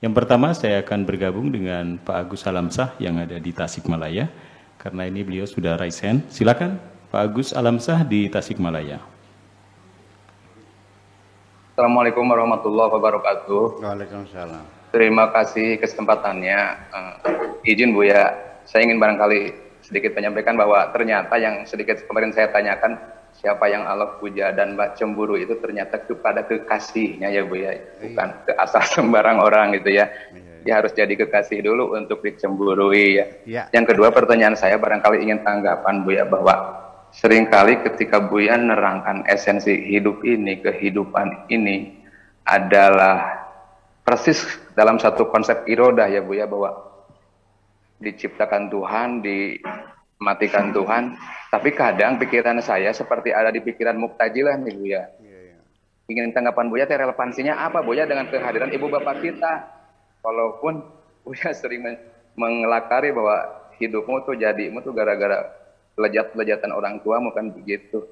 Yang pertama saya akan bergabung dengan Pak Agus Alamsah yang ada di Tasikmalaya. Karena ini beliau sudah raise hand. Silakan Pak Agus Alamsah di Tasikmalaya. Assalamualaikum warahmatullahi wabarakatuh. Waalaikumsalam. Terima kasih kesempatannya. Izin Bu ya, saya ingin barangkali sedikit menyampaikan bahwa ternyata yang sedikit kemarin saya tanyakan, siapa yang Allah puja dan cemburu itu ternyata kepada kekasihnya ya Bu ya, bukan ke asal sembarang orang gitu ya. Dia harus jadi kekasih dulu untuk dicemburui ya. Yang kedua pertanyaan saya barangkali ingin tanggapan Bu ya, bahwa seringkali ketika Bu ya nerangkan esensi hidup ini, kehidupan ini adalah persis dalam satu konsep irodah ya Bu ya, bahwa diciptakan Tuhan, dimatikan Tuhan, tapi kadang pikiran saya seperti ada di pikiran Mu'tazilah nih Bu ya. Ingin tanggapan Bu ya, relevansinya apa Bu ya dengan kehadiran ibu bapak kita? Walaupun Bu ya sering mengelakari bahwa hidupmu tuh jadimu tuh gara-gara lejat-lejatan orang tua, bukan begitu.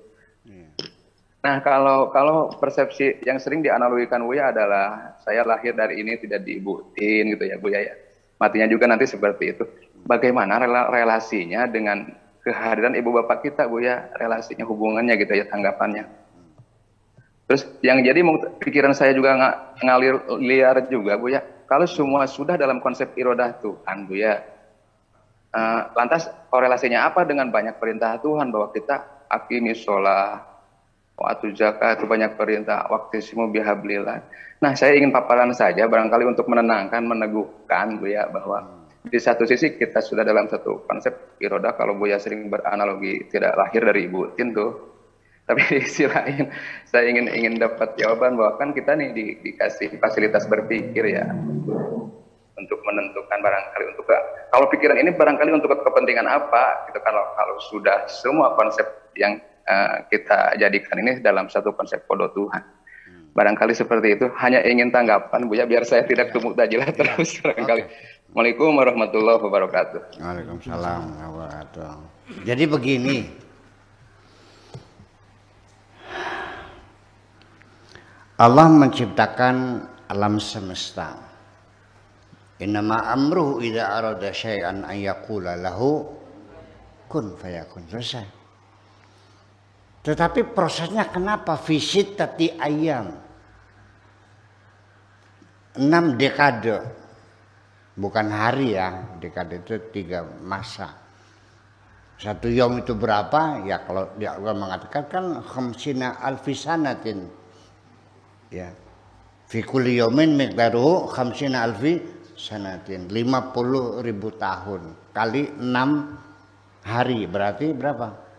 Nah, kalau persepsi yang sering dianalogikan Bu ya adalah saya lahir dari ini tidak diibutin gitu ya Bu ya. Matinya juga nanti seperti itu. Bagaimana relasinya dengan kehadiran ibu bapak kita Bu ya, relasinya, hubungannya gitu ya, tanggapannya. Terus yang jadi pikiran saya juga ngalir liar juga Bu ya, kalau semua sudah dalam konsep irodah Tuhan Bu ya, lantas korelasinya apa dengan banyak perintah Tuhan, bahwa kita aqimis sholah wa atu zakat, itu banyak perintah, waqtisimu bihablillah. Nah, saya ingin paparan saja barangkali untuk menenangkan, meneguhkan Bu ya, bahwa di satu sisi kita sudah dalam satu konsep irodah, kalau Bu ya sering beranalogi tidak lahir dari ibu tin tuh. Tapi di sisi lain saya ingin dapat jawaban bahwa kan kita nih dikasih fasilitas berpikir ya, untuk menentukan barangkali untuk kalau pikiran ini barangkali untuk kepentingan apa gitu, kalau sudah semua konsep yang kita jadikan ini dalam satu konsep kodo Tuhan. Barangkali seperti itu, hanya ingin tanggapan Bu ya, biar saya tidak Mu'tazilah terus barangkali. Assalamualaikum warahmatullahi wabarakatuh. Waalaikumsalam warahmatullahi wabarakatuh. Jadi begini, Allah menciptakan alam semesta. Innama amruhu idza arada syai'an an yaqula lahu kun fayakun. Selesai. Tetapi prosesnya kenapa visit tati ayam? 6 dekade. Bukan hari ya, dekade itu 3 masa. 1 yom itu berapa? Ya kalau dia mengatakan kan khamsina alfisanatin. Ya. Fi kulli yawmin miqdaruhu khamsina alfi sanatin, 50.000 tahun kali 6 hari berarti berapa?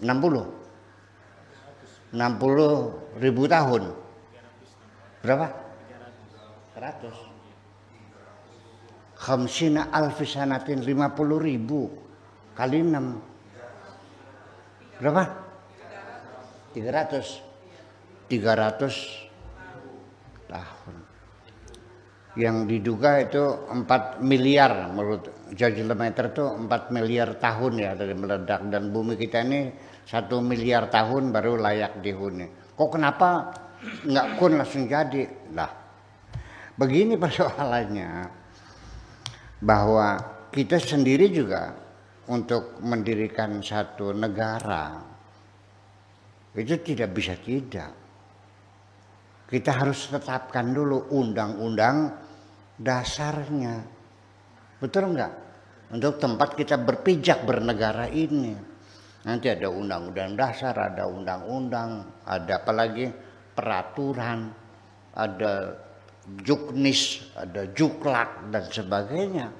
60.000 tahun. Berapa? 100. Khamsina alfi sanatin, 50.000 kali 6 berapa? 300 tahun. Yang diduga itu 4 miliar menurut geometer itu 4 miliar tahun ya dari meledak, dan bumi kita ini 1 miliar tahun baru layak dihuni. Kok kenapa nggak kun langsung jadi? Lah, begini persoalannya, bahwa kita sendiri juga untuk mendirikan satu negara itu tidak bisa tidak. Kita harus tetapkan dulu undang-undang dasarnya. Betul enggak? Untuk tempat kita berpijak bernegara ini. Nanti ada undang-undang dasar, ada undang-undang, ada apalagi peraturan, ada juknis, ada juklak dan sebagainya.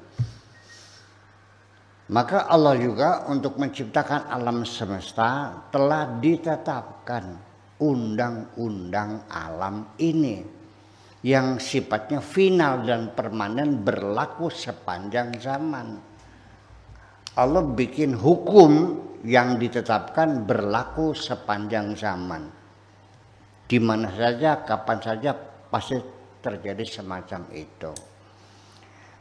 Maka Allah juga untuk menciptakan alam semesta telah ditetapkan undang-undang alam ini yang sifatnya final dan permanen, berlaku sepanjang zaman. Allah bikin hukum yang ditetapkan berlaku sepanjang zaman. Di mana saja, kapan saja pasti terjadi semacam itu.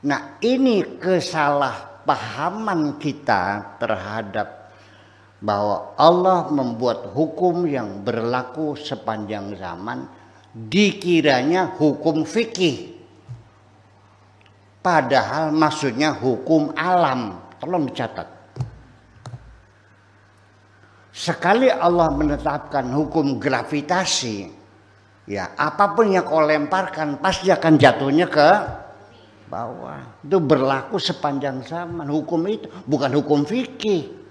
Nah, ini kesalahpahaman kita terhadap bahwa Allah membuat hukum yang berlaku sepanjang zaman dikiranya hukum fikih. Padahal maksudnya hukum alam. Tolong dicatat. Sekali Allah menetapkan hukum gravitasi, ya apapun yang kau lemparkan pasti akan jatuhnya ke bawah. Itu berlaku sepanjang zaman. Hukum itu bukan hukum fikih.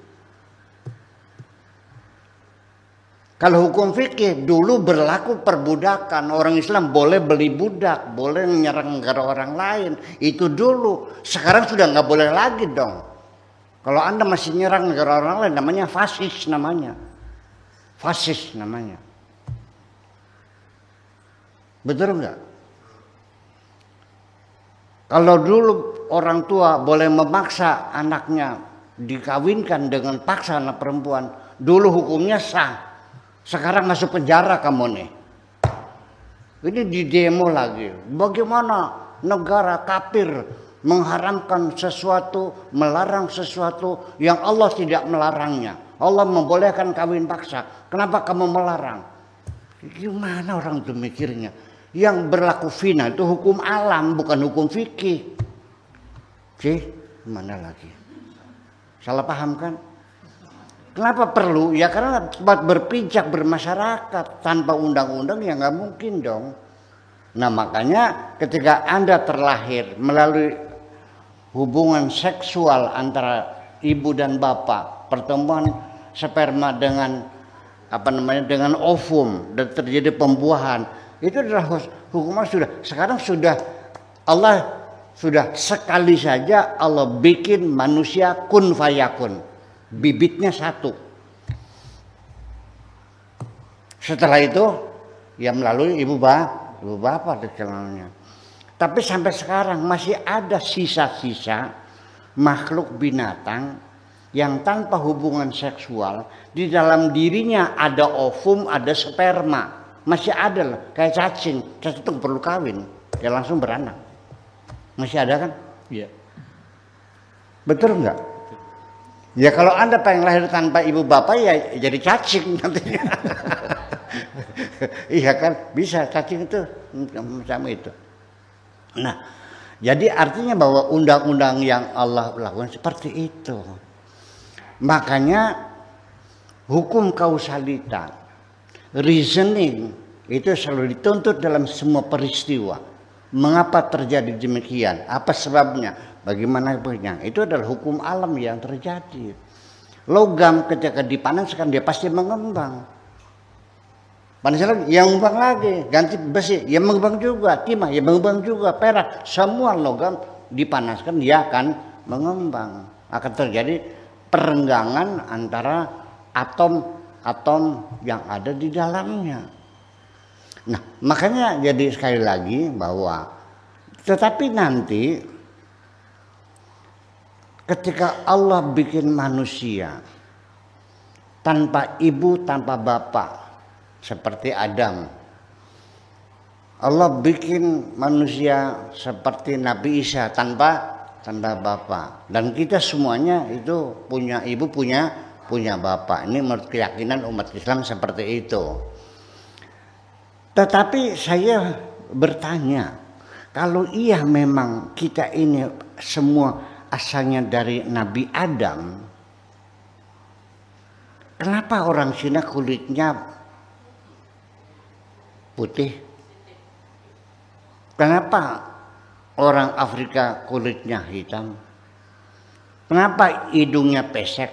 Kalau hukum fikih dulu berlaku perbudakan, orang Islam boleh beli budak, boleh menyerang negara orang lain, itu dulu. Sekarang sudah nggak boleh lagi dong. Kalau Anda masih nyerang negara orang lain, namanya fasis namanya. Fasis namanya. Betul nggak? Kalau dulu orang tua boleh memaksa anaknya dikawinkan dengan paksa anak perempuan, dulu hukumnya sah. Sekarang masuk penjara kamu nih. Ini di demo lagi. Bagaimana negara kafir mengharamkan sesuatu, melarang sesuatu yang Allah tidak melarangnya. Allah membolehkan kawin paksa. Kenapa kamu melarang? Gimana orang itu mikirnya? Yang berlaku fina itu hukum alam, bukan hukum fikih. Oke, mana lagi? Salah paham kan? Kenapa perlu? Ya karena buat berpijak bermasyarakat. Tanpa undang-undang ya nggak mungkin dong. Nah makanya ketika Anda terlahir melalui hubungan seksual antara ibu dan bapak, pertemuan sperma dengan dengan ovum dan terjadi pembuahan, itu adalah hukumnya sekarang sudah Allah sudah sekali saja Allah bikin manusia kun fayakun. Bibitnya satu. Setelah itu ya melalui ibu bapak namanya. Tapi sampai sekarang masih ada sisa-sisa makhluk binatang yang tanpa hubungan seksual di dalam dirinya ada ovum, ada sperma. Masih ada lah, kayak cacing. Cacing itu perlu kawin, dia langsung beranak. Masih ada kan? Iya. Betul enggak? Ya kalau Anda pengen lahir tanpa ibu bapak ya jadi cacing nantinya. Iya kan? Bisa cacing itu macam itu. Nah, jadi artinya bahwa undang-undang yang Allah lakukan seperti itu. Makanya hukum kausalita, reasoning itu selalu dituntut dalam semua peristiwa. Mengapa terjadi demikian? Apa sebabnya? Bagaimana punya? Itu adalah hukum alam yang terjadi. Logam ketika dipanaskan dia pasti mengembang. Panas lagi, yang mengembang lagi. Ganti besi, yang mengembang juga. Timah, yang mengembang juga. Perak, semua logam dipanaskan dia akan mengembang. Akan terjadi perenggangan antara atom-atom yang ada di dalamnya. Nah, makanya jadi sekali lagi bahwa tetapi nanti ketika Allah bikin manusia tanpa ibu, tanpa bapak, seperti Adam. Allah bikin manusia seperti Nabi Isa tanpa bapak. Dan kita semuanya itu punya ibu, punya bapak. Ini menurut keyakinan umat Islam seperti itu. Tetapi saya bertanya, kalau iya memang kita ini semua asalnya dari Nabi Adam, kenapa orang Cina kulitnya putih? Kenapa orang Afrika kulitnya hitam? Kenapa hidungnya pesek?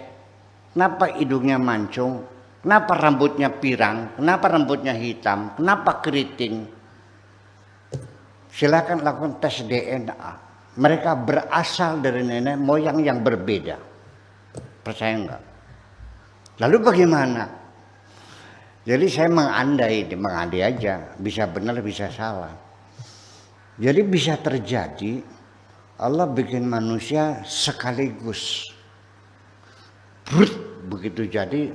Kenapa hidungnya mancung? Kenapa rambutnya pirang? Kenapa rambutnya hitam? Kenapa keriting? Silakan lakukan tes DNA. Mereka berasal dari nenek moyang yang berbeda. Percaya enggak? Lalu bagaimana? Jadi saya mengandai aja. Bisa benar, bisa salah. Jadi bisa terjadi Allah bikin manusia sekaligus. Begitu jadi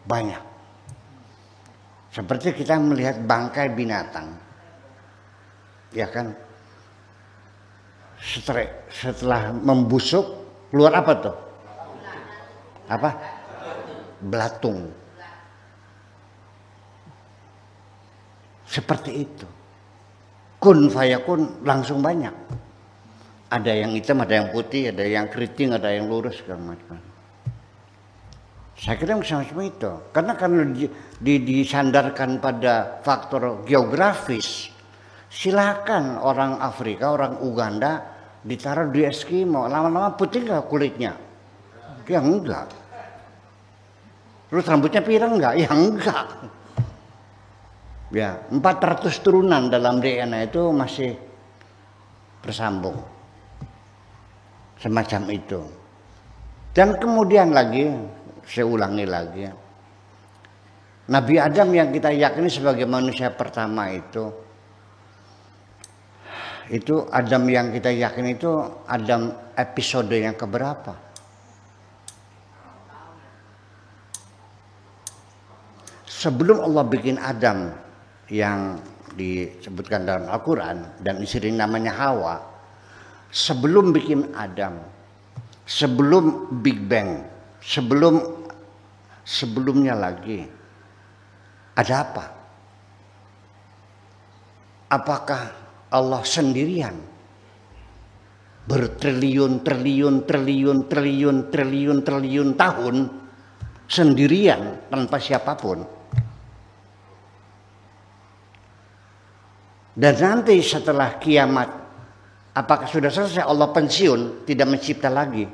banyak. Seperti kita melihat bangkai binatang. Ya kan? Setelah membusuk keluar apa tuh? Apa? Belatung. Seperti itu. Kun fayakun langsung banyak. Ada yang hitam, ada yang putih, ada yang keriting, ada yang lurus segala macam. Saya kira macam itu. Karena disandarkan pada faktor geografis. Silakan orang Afrika, orang Uganda ditaruh di Eskimo, lama-lama putih nggak kulitnya? Ya enggak. Terus rambutnya pirang nggak? Ya enggak. Ya, 400 turunan dalam DNA itu masih bersambung. Semacam itu. Dan kemudian lagi, saya ulangi lagi. Nabi Adam yang kita yakini sebagai manusia pertama itu Adam yang kita yakini itu Adam episode yang keberapa? Sebelum Allah bikin Adam yang disebutkan dalam Al-Quran dan istri namanya Hawa, sebelum bikin Adam, sebelum Big Bang, sebelumnya lagi ada apa? Apakah Allah sendirian bertriliun tahun sendirian tanpa siapapun? Dan nanti setelah kiamat, apakah sudah selesai Allah pensiun, tidak mencipta lagi?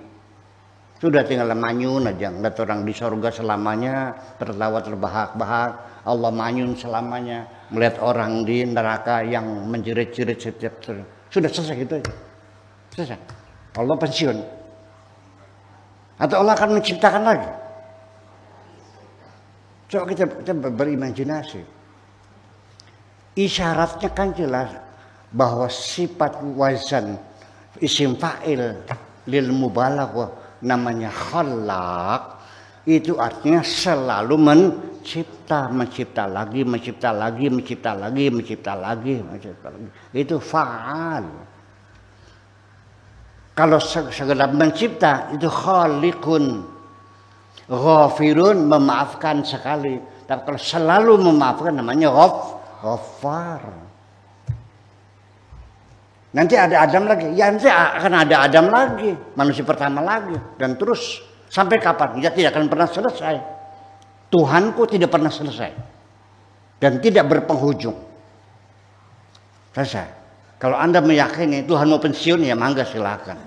Sudah tinggal manyun aja, ngeliat orang di sorga selamanya, tertawa terbahak-bahak, Allah manyun selamanya, melihat orang di neraka yang menjerit-jerit setiap sudah selesai gitu aja. Selesai. Allah pensiun. Atau Allah akan menciptakan lagi? Coba kita berimajinasi. Isyaratnya kan jelas bahwa sifat wazan isim fa'il lil mubalaghah namanya khalaq, itu artinya selalu mencipta lagi. Itu fa'al. Kalau sekedar mencipta itu khaliqun, ghafirun, memaafkan sekali. Tapi kalau selalu memaafkan namanya Ghaffar. Nanti ada Adam lagi. Ya nanti akan ada Adam lagi. Manusia pertama lagi. Dan terus sampai kapan? Ya tidak akan pernah selesai. Tuhanku tidak pernah selesai. Dan tidak berpenghujung. Selesai. Kalau Anda meyakini Tuhan mau pensiun, ya mangga silakan.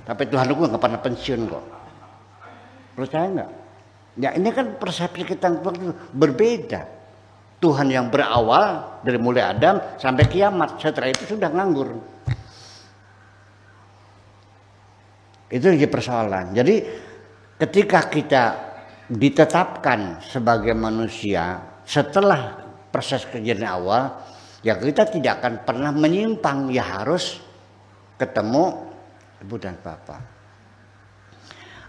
Tapi Tuhanku nggak pernah pensiun kok. Percaya nggak? Ya ini kan persepsi kita berbeda. Tuhan yang berawal dari mulai Adam sampai kiamat, setelah itu sudah nganggur. Itu yang jadi persoalan. Jadi ketika kita ditetapkan sebagai manusia setelah proses kejadian awal, ya kita tidak akan pernah menyimpang, ya harus ketemu ibu dan bapak.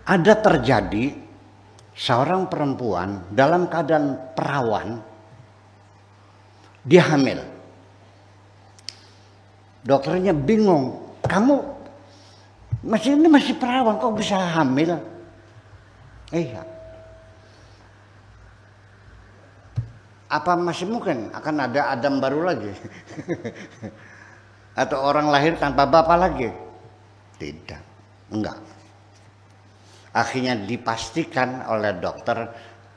Ada terjadi seorang perempuan dalam keadaan perawan, dia hamil. Dokternya bingung, kamu masih perawan kok bisa hamil? Iya. Apa masih mungkin akan ada Adam baru lagi? Atau orang lahir tanpa bapak lagi? Tidak, enggak. Akhirnya dipastikan oleh dokter,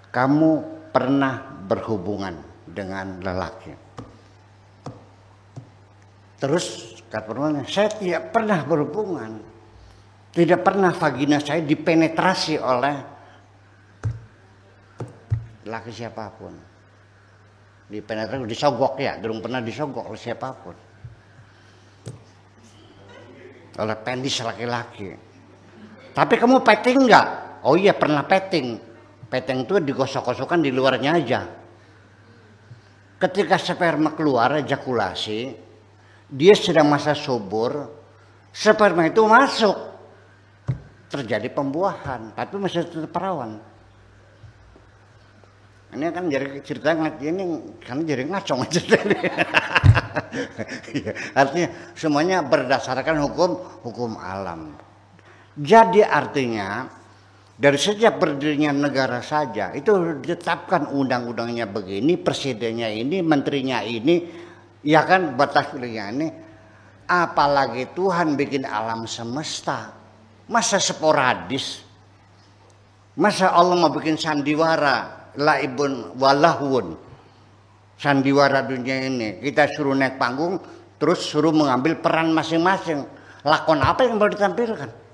kamu pernah berhubungan dengan lelaki. Terus kata perempuan, saya tidak pernah berhubungan, tidak pernah vagina saya dipenetrasi oleh laki siapapun. Dipenetrasi, disogok ya, belum pernah disogok oleh siapapun, oleh penis laki-laki. Tapi kamu petting nggak? Oh iya pernah petting. Petting itu digosok-gosokkan di luarnya aja. Ketika sperma keluar, ejakulasi, dia sedang masa subur, sperma itu masuk, terjadi pembuahan, tapi masih tetap perawan. Ini kan jadi cerita ini kan jadi ngacong aja. Artinya semuanya berdasarkan hukum alam. Jadi artinya Dari sejak berdirinya negara saja itu ditetapkan undang-undangnya begini, presidennya ini, menterinya ini, ya kan, batas wilayahnya ini. Apalagi Tuhan bikin alam semesta, masa sporadis? Masa Allah mau bikin sandiwara, laibun walahun, sandiwara dunia ini? Kita suruh naik panggung, terus suruh mengambil peran masing-masing. Lakon apa yang mau ditampilkan?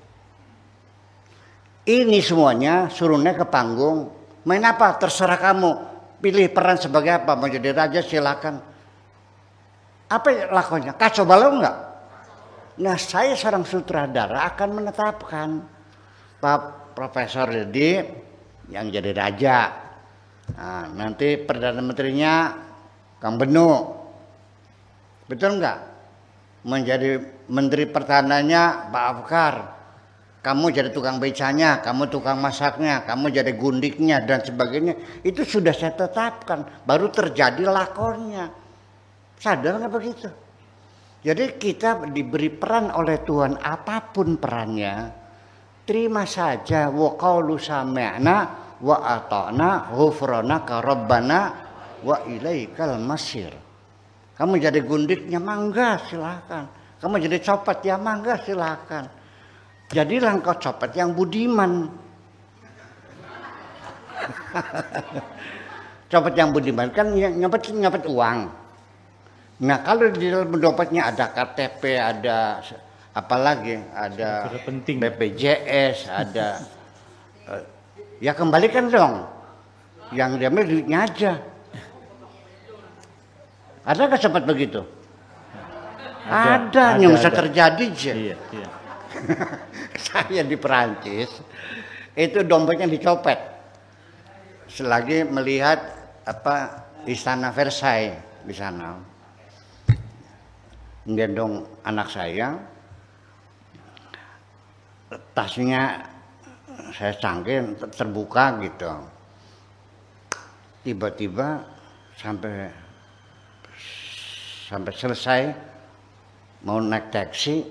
Ini semuanya suruh naik ke panggung, main apa terserah kamu, pilih peran sebagai apa, mau jadi raja silakan. Apa lakonnya? Kacau balau enggak? Nah, saya seorang sutradara akan menetapkan Pak Profesor Dedi yang jadi raja. Nah, nanti Perdana Menterinya Kang Benu, betul enggak? Menjadi Menteri Pertahanannya Pak Afkar. Kamu jadi tukang becanya, kamu tukang masaknya, kamu jadi gundiknya dan sebagainya. Itu sudah saya tetapkan, baru terjadi lakonnya. Sadar nggak begitu? Jadi kita diberi peran oleh Tuhan, apapun perannya, terima saja. Wa qaulu sami'na wa ata'na ghufranaka rabbana wa ilaikal masir. Kamu jadi gundiknya, mangga silakan. Kamu jadi copet ya, mangga silakan. Jadilah engkau copet yang budiman. Copet yang budiman kan nyopet uang. Nah, kalau di dalam dompetnya ada KTP, ada apa lagi? Ada BPJS, ada ya kembalikan dong. Yang diambil duitnya aja. Ada nggak copet begitu? Ada yang bisa terjadi aja. Iya. Saya di Perancis itu dompetnya dicopet selagi melihat apa Istana Versailles di sana, gendong anak saya, tasnya saya cangkin terbuka gitu, tiba-tiba sampai selesai mau naik taksi,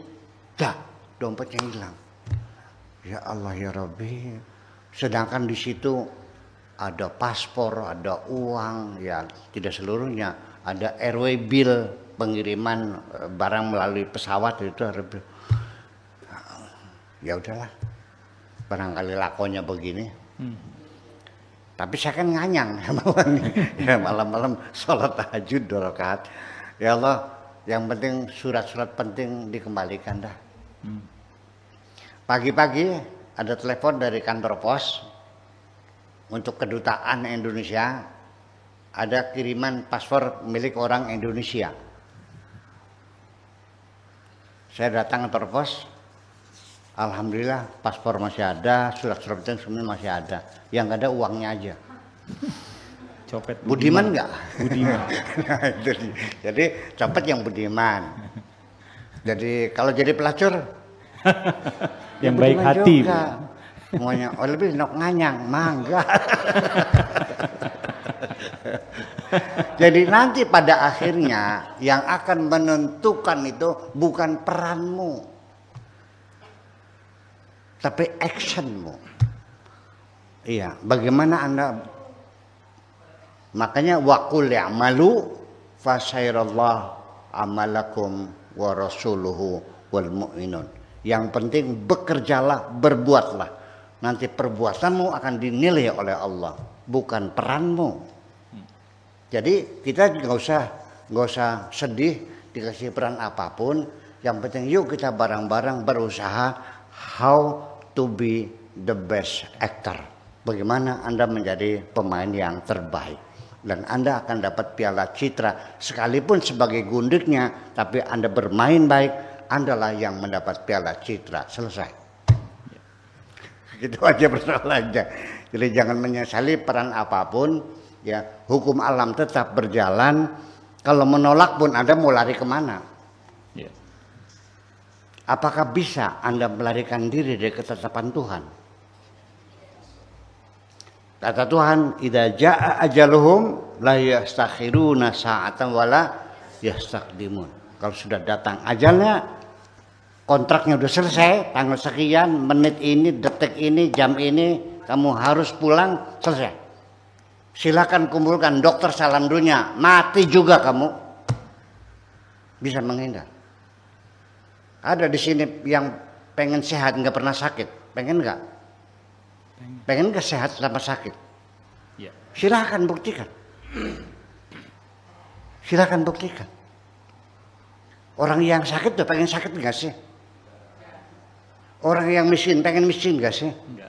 dompetnya hilang. Ya Allah ya Rabbi. Sedangkan di situ ada paspor, ada uang, ya tidak seluruhnya. Ada airway bill, pengiriman barang melalui pesawat itu harus. Ya udahlah. Barangkali lakonnya begini. Tapi saya kan nganyang ya, malam-malam sholat tahajud 2 rakaat. Ya Allah, yang penting surat-surat penting dikembalikan dah. Pagi-pagi ada telepon dari kantor pos untuk kedutaan Indonesia, ada kiriman paspor milik orang Indonesia. Saya datang kantor pos, alhamdulillah paspor masih ada, surat-surat penting semua masih ada, yang nggak ada uangnya aja. Copet budiman nggak? Budiman. Nah, jadi copet yang budiman. Jadi kalau jadi pelacur yang baik hati. Semuanya lebih nok nganyang, mangga. Jadi nanti pada akhirnya yang akan menentukan itu bukan peranmu, tapi actionmu. Iya, bagaimana Anda? Makanya waqul ya'malu fasairallahu amalakum wa rasuluhu wal mu'minun. Yang penting bekerjalah, berbuatlah. Nanti perbuatanmu akan dinilai oleh Allah, bukan peranmu. Jadi kita nggak usah sedih dikasih peran apapun. Yang penting yuk kita bareng-bareng berusaha how to be the best actor. Bagaimana Anda menjadi pemain yang terbaik. Dan Anda akan dapat piala citra. Sekalipun sebagai gundiknya, tapi Anda bermain baik, Andalah yang mendapat piala citra. Selesai. Gitu aja persoalannya. Jadi jangan menyesali peran apapun. Ya, hukum alam tetap berjalan. Kalau menolak pun Anda mau lari kemana? Ya. Apakah bisa Anda melarikan diri dari ketetapan Tuhan? Kata Tuhan, idza jaa ajaluhum la yastakhiruna sa'atan wala yastaqdimun. Kalau sudah datang ajalnya, kontraknya udah selesai, tanggal sekian, menit ini, detik ini, jam ini, kamu harus pulang, selesai. Silakan kumpulkan dokter salam dunia, mati juga kamu. Bisa menghindar. Ada di sini yang pengen sehat, nggak pernah sakit, pengen nggak? Pengen nggak sehat tanpa sakit? Ya. Silakan buktikan. Silakan buktikan. Orang yang sakit tuh pengen sakit nggak sih? Orang yang miskin pengen miskin nggak sih? Enggak.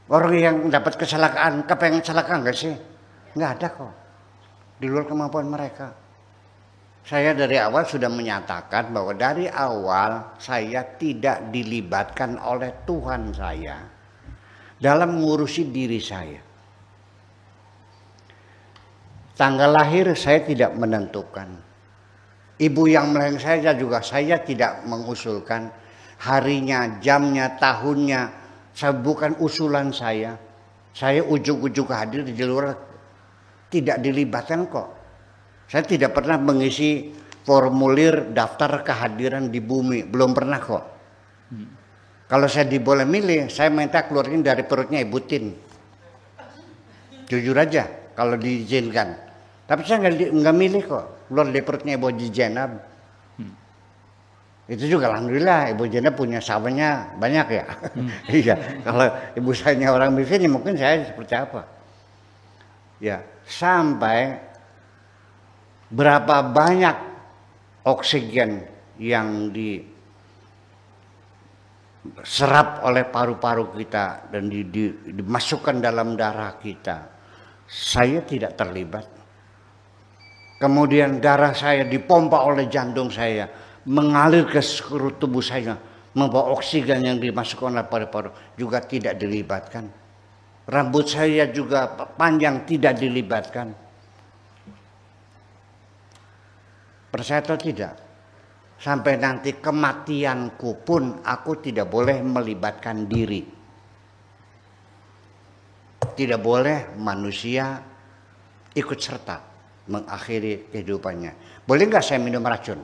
Orang yang dapat kecelakaan kepengen kecelakaan nggak sih? Nggak ada kok. Di luar kemampuan mereka. Saya dari awal sudah menyatakan bahwa dari awal saya tidak dilibatkan oleh Tuhan saya dalam mengurusi diri saya. Tanggal lahir saya tidak menentukan. Ibu yang melahirkan saya juga saya tidak mengusulkan harinya, jamnya, tahunnya. Bukan usulan saya. Saya ujuk-ujuk hadir di luar, tidak dilibatkan kok. Saya tidak pernah mengisi formulir daftar kehadiran di bumi, belum pernah kok. Kalau saya diboleh milih, saya minta keluarin dari perutnya Ibu Tin. Jujur aja, kalau diizinkan. Tapi saya nggak milih kok, keluar dari perutnya Ibu Jenab. Itu juga alhamdulillah Ibu Jenab punya sawahnya banyak ya. Iya, kalau ibu saya orang miskin ya mungkin saya seperti apa. Ya, sampai berapa banyak oksigen yang diserap oleh paru-paru kita dan dimasukkan dalam darah kita, saya tidak terlibat. Kemudian darah saya dipompa oleh jantung saya, mengalir ke seluruh tubuh saya, membawa oksigen yang dimasukkan oleh paru-paru, juga tidak dilibatkan. Rambut saya juga panjang, tidak dilibatkan. Percaya atau tidak? Sampai nanti kematianku pun aku tidak boleh melibatkan diri. Tidak boleh manusia ikut serta mengakhiri kehidupannya. Boleh nggak saya minum racun?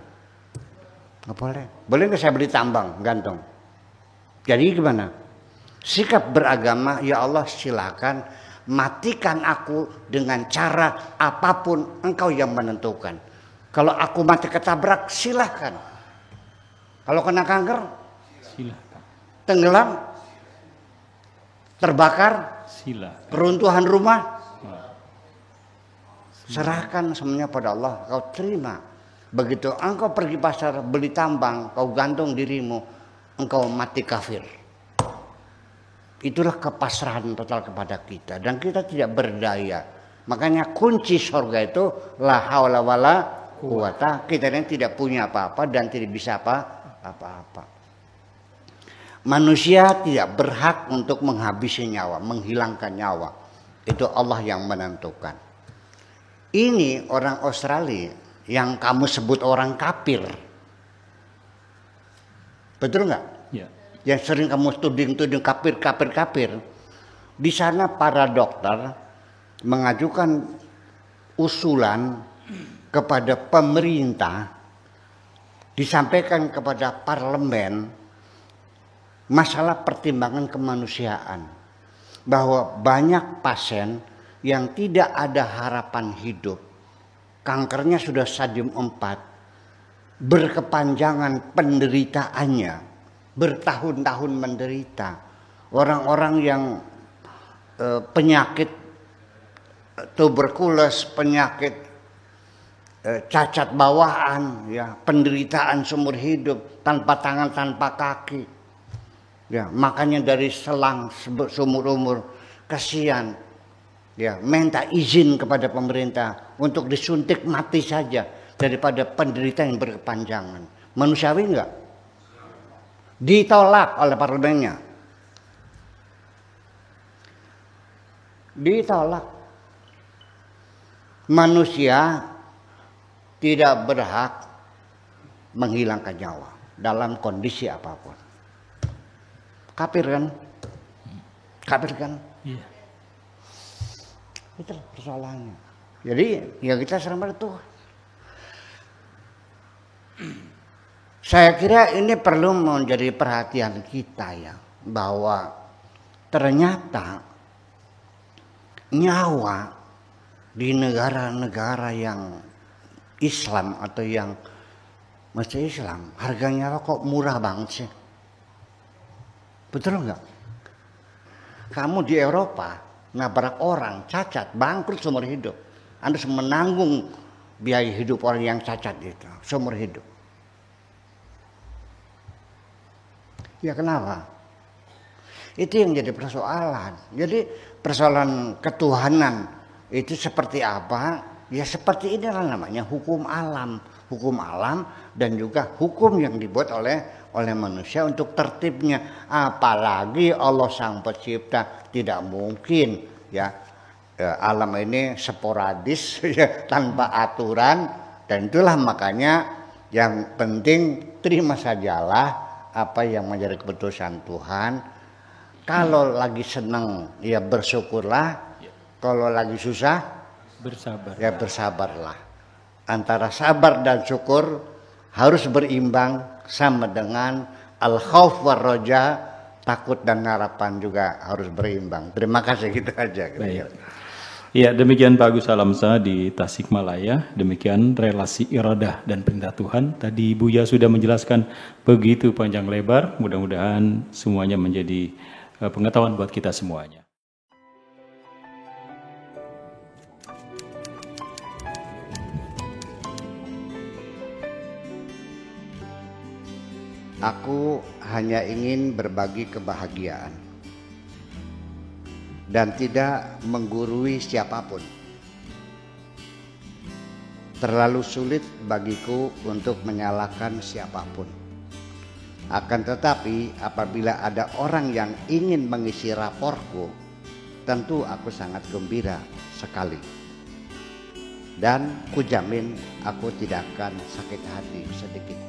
Nggak boleh. Boleh nggak saya beli tambang gantung? Jadi gimana? Sikap beragama, ya Allah silakan matikan aku dengan cara apapun, engkau yang menentukan. Kalau aku mati ketabrak, silakan. Kalau kena kanker, Silakan. tenggelam, terbakar, Silakan. peruntuhan rumah, serahkan semuanya pada Allah. Kau terima. Begitu engkau pergi pasar beli tambang, kau gantung dirimu, engkau mati kafir. Itulah kepasrahan total kepada kita. Dan kita tidak berdaya. Makanya kunci surga itu la haula wala quwata. Kita ini tidak punya apa-apa dan tidak bisa apa-apa. Manusia tidak berhak untuk menghabisi nyawa, menghilangkan nyawa. Itu Allah yang menentukan. Ini orang Australia yang kamu sebut orang kafir. Betul nggak? Ya. Yang sering kamu tuding kafir. Di sana para dokter mengajukan usulan kepada pemerintah, disampaikan kepada parlemen, masalah pertimbangan kemanusiaan. Bahwa banyak pasien yang tidak ada harapan hidup, kankernya sudah stadium 4, berkepanjangan penderitaannya, bertahun-tahun menderita. Orang-orang yang penyakit tuberkulos, penyakit cacat bawaan, ya, penderitaan seumur hidup, tanpa tangan, tanpa kaki. Ya, makanya dari selang seumur umur, kasihan. Ya, minta izin kepada pemerintah untuk disuntik mati saja daripada penderitaan yang berkepanjangan. Manusiawi enggak? Ditolak oleh parlemennya. Ditolak. Manusia tidak berhak menghilangkan nyawa dalam kondisi apapun. Kafir kan? Kafir kan? Iya. Itu persoalannya. Jadi ya kita serang pada Tuhan. Saya kira ini perlu menjadi perhatian kita ya, bahwa ternyata nyawa di negara-negara yang Islam atau yang masih Islam, harganya kok murah banget sih. Betul nggak? Kamu di Eropa nabrak orang, cacat, bangkrut seumur hidup. Anda harus menanggung biaya hidup orang yang cacat itu seumur hidup. Ya kenapa? Itu yang jadi persoalan. Jadi persoalan ketuhanan itu seperti apa? Ya seperti inilah namanya hukum alam. Hukum alam dan juga hukum yang dibuat oleh manusia untuk tertibnya. Apalagi Allah Sang Pencipta, tidak mungkin ya alam ini sporadis ya, tanpa aturan. Dan itulah makanya yang penting terima sajalah apa yang menjadi keputusan Tuhan. Kalau lagi senang ya bersyukurlah, kalau lagi susah bersabar. Ya bersabarlah. Antara sabar dan syukur harus berimbang, sama dengan al-khauf war roja, takut dan harapan juga harus berimbang. Terima kasih, gitu aja. Baik. Ya, demikian Pak Agus Alamsyah di Tasikmalaya. Demikian relasi iradah dan perintah Tuhan. Tadi Buya sudah menjelaskan begitu panjang lebar. Mudah-mudahan semuanya menjadi pengetahuan buat kita semuanya. Aku hanya ingin berbagi kebahagiaan dan tidak menggurui siapapun. Terlalu sulit bagiku untuk menyalahkan siapapun. Akan tetapi apabila ada orang yang ingin mengisi raportku, tentu aku sangat gembira sekali. Dan kujamin aku tidak akan sakit hati sedikit.